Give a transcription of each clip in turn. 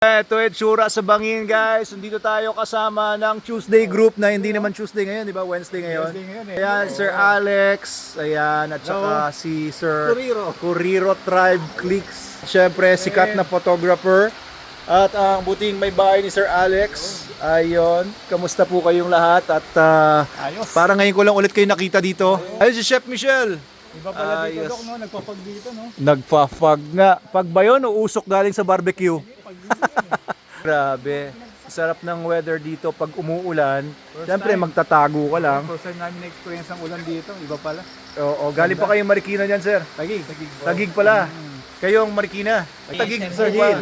Ito itsura sa Bangin, guys. Nandito tayo kasama ng Tuesday group na hindi naman Tuesday ngayon, di ba? Wednesday ngayon. Ayan, Sir Alex. Ayan, at saka si Sir Curiro Tribe Clicks. Siyempre, sikat na photographer. At ang buting may bahay ni Sir Alex. Ayun, kamusta po kayong lahat? At parang ngayon ko lang ulit kayo nakita dito. Ayun si Chef Michelle. Iba pala dito, Dok, no? Nagpapag dito, no? Nagpa-fog nga. Pag ba yun o usok galing sa barbecue? Grabe. Sarap ng weather dito pag umuulan. Siyempre magtatago ka lang. First time namin na-experience ang ulan dito. Iba pala. Oo, galing pa kayong Marikina niyan, sir? Tagig. Tagig pala. Kayong Marikina. Tagig, Sir Hill.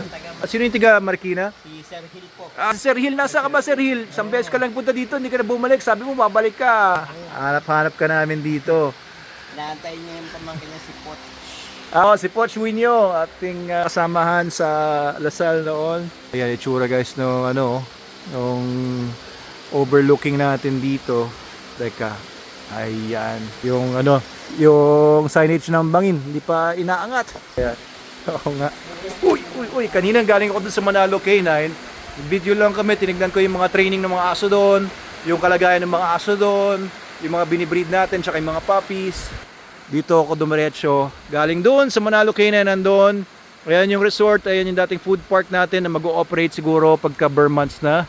Sino yung tiga Marikina? Si Sir Hill po. Si Sir Hill, nasa ka ba, Sir Hill? Isang beses ka lang punta dito, hindi ka na bumalik. Sabi mo, babalik ka. Hanap-hanap ka namin dito. Naantay niya yung pamangkin niya si Pot. Si Poch Winyo, ating kasamahan sa Lasal noon. Ayan, itsura guys no nung overlooking natin dito. Teka. Ayan, yung signage ng Bangin, hindi pa inaangat. Ayan. Oo nga. Uy, kanina galing ako dun sa Manalo K9. Video lang kami, tinignan ko yung mga training ng mga aso doon, yung kalagayan ng mga aso doon, yung mga binibreed natin, tsaka yung mga puppies. Dito ako dumiretso. Galing doon sa Manalo K9 nandun. Ayan yung resort, ayan yung dating food park natin na mag-ooperate siguro pagka bare months na.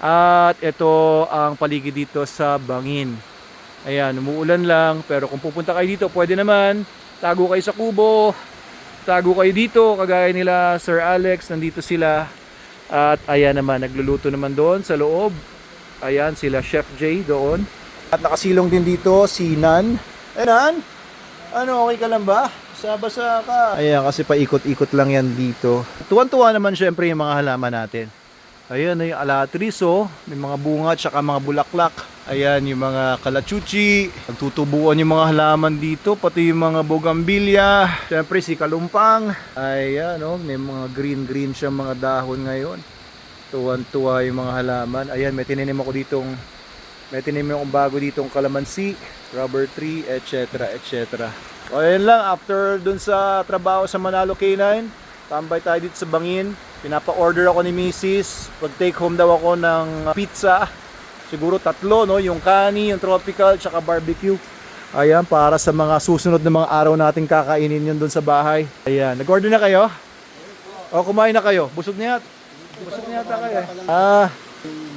At ito ang paligid dito sa Bangin. Ayan, umuulan lang, pero kung pupunta kayo dito, pwede naman. Tago kayo sa kubo, tago kayo dito, kagaya nila Sir Alex, nandito sila. At ayan naman, nagluluto naman doon sa loob. Ayan, sila Chef Jay doon. At nakasilong din dito si Nan. Nan? Ano, okay ka lang ba? Basa-basa ka. Ayan, kasi paikot-ikot lang yan dito. Tuwan-tuwa naman syempre yung mga halaman natin. Ayan, yung alatriso, may mga bunga tsaka mga bulaklak. Ayan, yung mga kalachuchi. Nagtutubuan yung mga halaman dito, pati yung mga bougainvillea. Syempre si kalumpang. Ayan, may mga green-green siyang mga dahon ngayon. Tuwan-tuwa yung mga halaman. Ayan, may tininim ako akong bago ditong kalamansi, rubber tree, etc. etc. O ayan lang, after dun sa trabaho sa Manalo K9, tambay tayo dito sa Bangin. Pinapa-order ako ni Mrs. Pag take home daw ako ng pizza. Siguro 3, no? Yung kani, yung tropical, tsaka barbecue. Ayan, para sa mga susunod na mga araw nating kakainin yun dun sa bahay. Ayan, nag-order na kayo? O, kumain na kayo? Busog na yata kayo.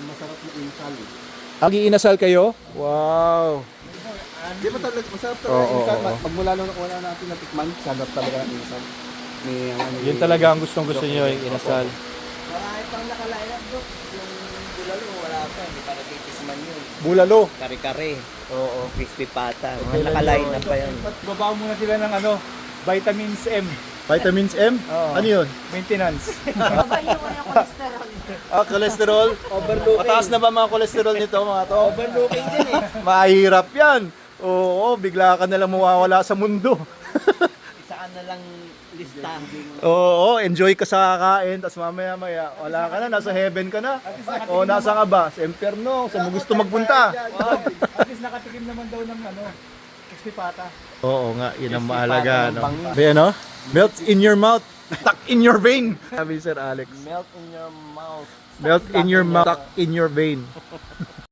Masarap na insal. Agi-inasal kayo? Wow! Di ba talaga masarap talaga Oo, insal? oo. Pagmula nung wala natin natikman, sarap talaga ng insal. Yun talaga ang gustong gusto niyo, yung inasal. Marami pang nakalayap, Dok. Yung bulalo, wala pa. Hindi pa natitisman yun. Bulalo. Kare-kare. Oo. Crispy pata. Nakaline na pa yan. Babaw muna sila ng vitamins M. Vitamins M? Oo. Ano yun? Maintenance. Cholesterol? Overlooking. Mataas na ba mga cholesterol nito mga to? Overlooking din eh. Mahirap yan. Oo, bigla ka nalang mawawala sa mundo. Isa ka na lang lista. Oo, enjoy ka sa kakain, tapos mamaya wala ka na, nasa heaven ka na. O, nasa ka ba? Sa impyerno, saan mo gusto magpunta? At least nakatikim naman daw ng crispy pata. Oo nga, yun ang mahalaga. No? Ayan, no? Melt in your mouth, tuck in your vein. Sabi Sir Alex. Melt in your mouth. Melt in your mouth, tuck in your vein.